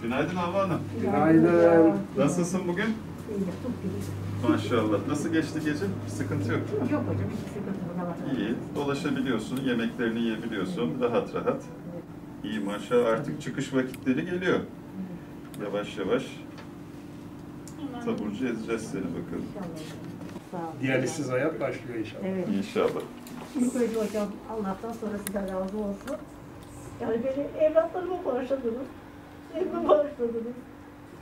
Günaydın Havva Hanım. Günaydın. Nasılsın bugün? İyi, çok iyi. Maşallah. Nasıl geçti gece? Sıkıntı yok. Yok hocam, hiç sıkıntı var. İyi. Dolaşabiliyorsun, yemeklerini yiyebiliyorsun. Rahat rahat. İyi maşallah. Artık çıkış vakitleri geliyor. Yavaş yavaş taburcu edeceğiz seni bakalım. Sağ olun. Diyalizsiz hayat başlıyor inşallah. Evet. İnşallah. İlk önce hocam Allah'tan sonra sizden razı olsun. Yani beni evlatlarıma bağışladınız. Evime bağışladınız.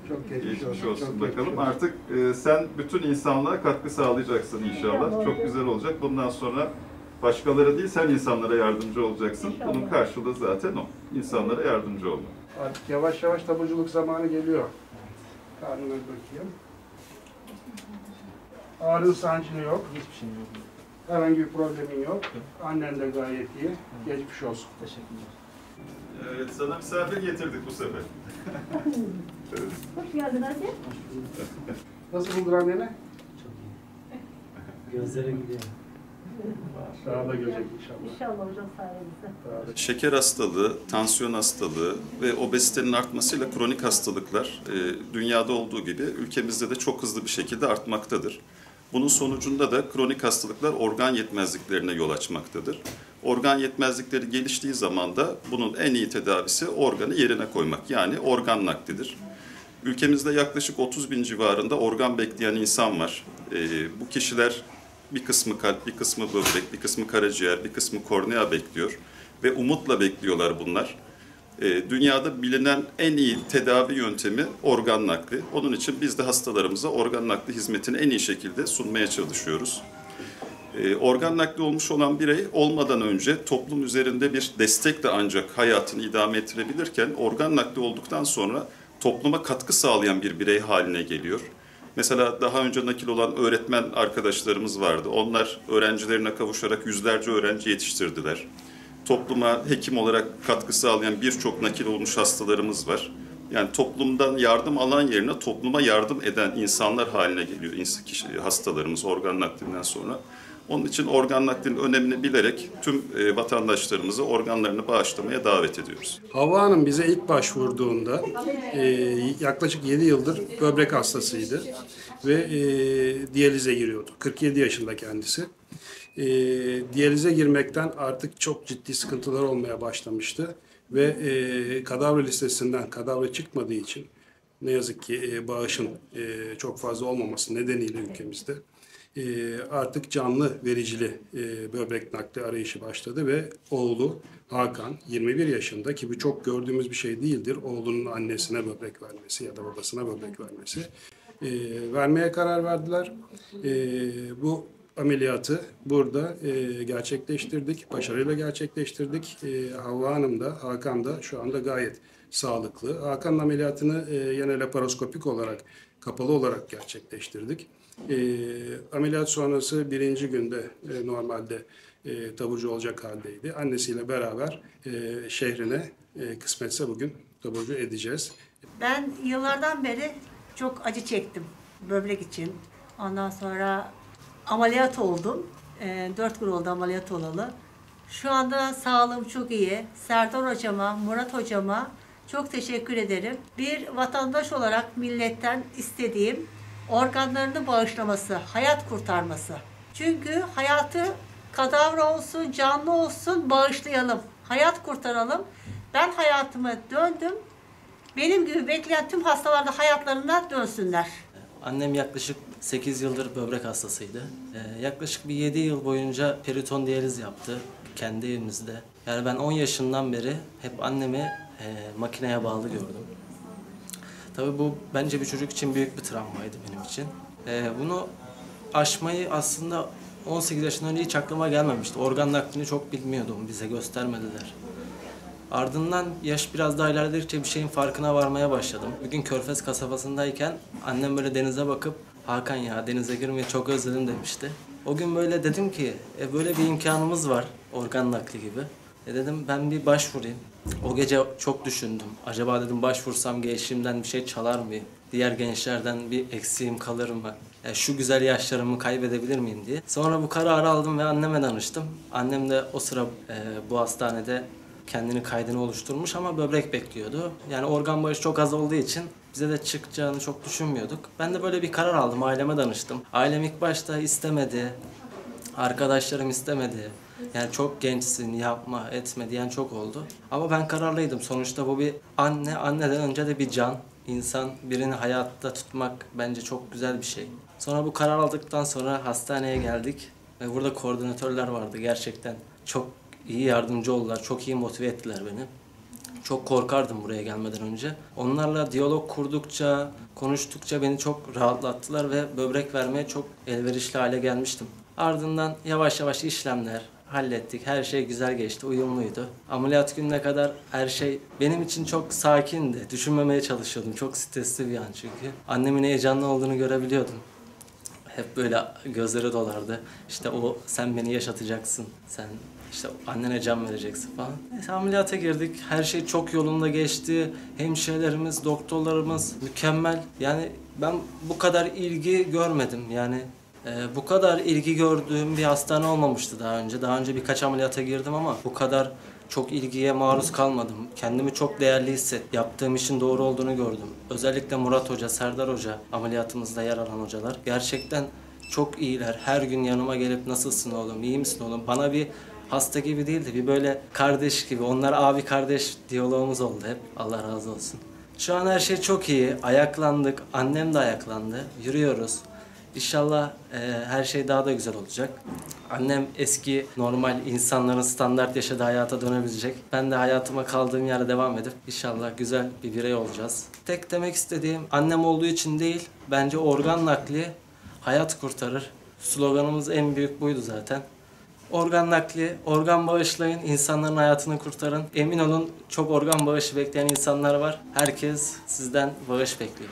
Çok geçmiş Geçmiş olsun. olsun Çok bakalım. geçmiş olsun. Artık sen bütün insanlığa katkı sağlayacaksın inşallah. İnşallah. Çok güzel olacak. Bundan sonra başkaları değil, sen insanlara yardımcı olacaksın. İnşallah. Bunun karşılığı zaten o. İnsanlara yardımcı olmak. Artık yavaş yavaş taburculuk zamanı geliyor. Karnına bakayım. Ağrın sancın yok. Hiçbir şeyim yok. Herhangi bir problemin yok. Annen de gayet iyi. Geçmiş olsun. Teşekkürler. Evet, sana misafir getirdik bu sefer. Evet. Hoş geldin anne. Nasıl buldun anneni? Çok iyi. Gözlere gidiyor. Daha da görecek inşallah. İnşallah hocam sayenizde. Daha da. Şeker hastalığı, tansiyon hastalığı ve obezitenin artmasıyla kronik hastalıklar dünyada olduğu gibi ülkemizde de çok hızlı bir şekilde artmaktadır. Bunun sonucunda da kronik hastalıklar organ yetmezliklerine yol açmaktadır. Organ yetmezlikleri geliştiği zaman da bunun en iyi tedavisi organı yerine koymak, yani organ naklidir. Ülkemizde yaklaşık 30 bin civarında organ bekleyen insan var. Bu kişiler bir kısmı kalp, bir kısmı böbrek, bir kısmı karaciğer, bir kısmı kornea bekliyor ve umutla bekliyorlar bunlar. Dünyada bilinen en iyi tedavi yöntemi organ nakli. Onun için biz de hastalarımıza organ nakli hizmetini en iyi şekilde sunmaya çalışıyoruz. Organ nakli olmuş olan birey olmadan önce toplum üzerinde bir destekle ancak hayatını idame ettirebilirken organ nakli olduktan sonra topluma katkı sağlayan bir birey haline geliyor. Mesela daha önce nakil olan öğretmen arkadaşlarımız vardı. Onlar öğrencilerine kavuşarak yüzlerce öğrenci yetiştirdiler. Topluma hekim olarak katkı sağlayan birçok nakil olmuş hastalarımız var. Yani toplumdan yardım alan yerine topluma yardım eden insanlar haline geliyor hastalarımız organ naklinden sonra. Onun için organ naklinin önemini bilerek tüm vatandaşlarımızı organlarını bağışlamaya davet ediyoruz. Havva Hanım bize ilk başvurduğunda yaklaşık 7 yıldır böbrek hastasıydı ve diyalize giriyordu. 47 yaşında kendisi. Diyalize girmekten artık çok ciddi sıkıntılar olmaya başlamıştı ve kadavra listesinden kadavra çıkmadığı için ne yazık ki bağışın çok fazla olmaması nedeniyle ülkemizde artık canlı vericili böbrek nakli arayışı başladı ve oğlu Hakan 21 yaşında, ki bu çok gördüğümüz bir şey değildir, oğlunun annesine böbrek vermesi ya da babasına böbrek vermesi, vermeye karar verdiler. Bu ameliyatı burada gerçekleştirdik, başarıyla gerçekleştirdik. Havva Hanım da Hakan da şu anda gayet sağlıklı. Hakan'ın ameliyatını yine laparoskopik olarak, kapalı olarak gerçekleştirdik. Ameliyat sonrası birinci günde normalde taburcu olacak haldeydi. Annesiyle beraber şehrine kısmetse bugün taburcu edeceğiz. Ben yıllardan beri çok acı çektim böbrek için. Ondan sonra ameliyat oldum. 4 gün oldu ameliyat olalı. Şu anda sağlığım çok iyi. Serdar hocama, Murat hocama çok teşekkür ederim. Bir vatandaş olarak milletten istediğim organlarını bağışlaması, hayat kurtarması. Çünkü hayatı kadavra olsun, canlı olsun bağışlayalım. Hayat kurtaralım. Ben hayatıma döndüm. Benim gibi bekleyen tüm hastalar da hayatlarına dönsünler. Annem yaklaşık 8 yıldır böbrek hastasıydı. Yaklaşık bir 7 yıl boyunca periton diyaliz yaptı kendi evimizde. Yani ben 10 yaşından beri hep annemi makineye bağlı gördüm. Tabii bu bence bir çocuk için büyük bir travmaydı benim için. Bunu aşmayı aslında 18 yaşından önce hiç aklıma gelmemişti. Organ naklini çok bilmiyordum, bize göstermediler. Ardından yaş biraz daha ilerledikçe bir şeyin farkına varmaya başladım. Bir gün Körfez kasabasındayken annem böyle denize bakıp "Hakan ya denize girmeyi çok özledim" demişti. O gün böyle dedim ki böyle bir imkanımız var organ nakli gibi. Dedim ben bir başvurayım. O gece çok düşündüm. Acaba dedim başvursam gençliğimden bir şey çalar mıyım? Diğer gençlerden bir eksiğim kalır mı? Şu güzel yaşlarımı kaybedebilir miyim diye. Sonra bu kararı aldım ve anneme danıştım. Annem de o sıra bu hastanede kendini kaydını oluşturmuş ama böbrek bekliyordu. Yani organ bağışı çok az olduğu için bize de çıkacağını çok düşünmüyorduk. Ben de böyle bir karar aldım, aileme danıştım. Ailem ilk başta istemedi, arkadaşlarım istemedi. Yani çok gençsin, yapma, etme diyen çok oldu. Ama ben kararlıydım. Sonuçta bu bir anne, anneden önce de bir can. İnsan birini hayatta tutmak bence çok güzel bir şey. Sonra bu karar aldıktan sonra hastaneye geldik. Ve burada koordinatörler vardı gerçekten. Çok iyi yardımcı oldular, çok iyi motive ettiler beni. Çok korkardım buraya gelmeden önce. Onlarla diyalog kurdukça, konuştukça beni çok rahatlattılar ve böbrek vermeye çok elverişli hale gelmiştim. Ardından yavaş yavaş işlemler hallettik. Her şey güzel geçti, uyumluydu. Ameliyat gününe kadar her şey benim için çok sakindi. Düşünmemeye çalışıyordum. Çok stresli bir an çünkü. Annemin heyecanlı olduğunu görebiliyordum. Hep böyle gözleri dolardı. İşte o sen beni yaşatacaksın. Sen işte annene can vereceksin falan. Neyse ameliyata girdik. Her şey çok yolunda geçti. Hemşirelerimiz, doktorlarımız mükemmel. Yani ben bu kadar ilgi görmedim. Yani bu kadar ilgi gördüğüm bir hastane olmamıştı daha önce. Daha önce birkaç ameliyata girdim ama bu kadar çok ilgiye maruz kalmadım. Kendimi çok değerli hissettim. Yaptığım işin doğru olduğunu gördüm. Özellikle Murat Hoca, Serdar Hoca, ameliyatımızda yer alan hocalar. Gerçekten çok iyiler. Her gün yanıma gelip nasılsın oğlum, iyi misin oğlum? Bana bir hasta gibi değildi. Bir böyle kardeş gibi. Onlar abi kardeş diyalogumuz oldu hep. Allah razı olsun. Şu an her şey çok iyi. Ayaklandık. Annem de ayaklandı. Yürüyoruz. İnşallah her şey daha da güzel olacak. Annem eski normal insanların standart yaşadığı hayata dönebilecek. Ben de hayatıma kaldığım yere devam edip inşallah güzel bir birey olacağız. Tek demek istediğim annem olduğu için değil, bence organ nakli hayat kurtarır. Sloganımız en büyük buydu zaten. Organ nakli, organ bağışlayın, insanların hayatını kurtarın. Emin olun çok organ bağışı bekleyen insanlar var. Herkes sizden bağış bekliyor.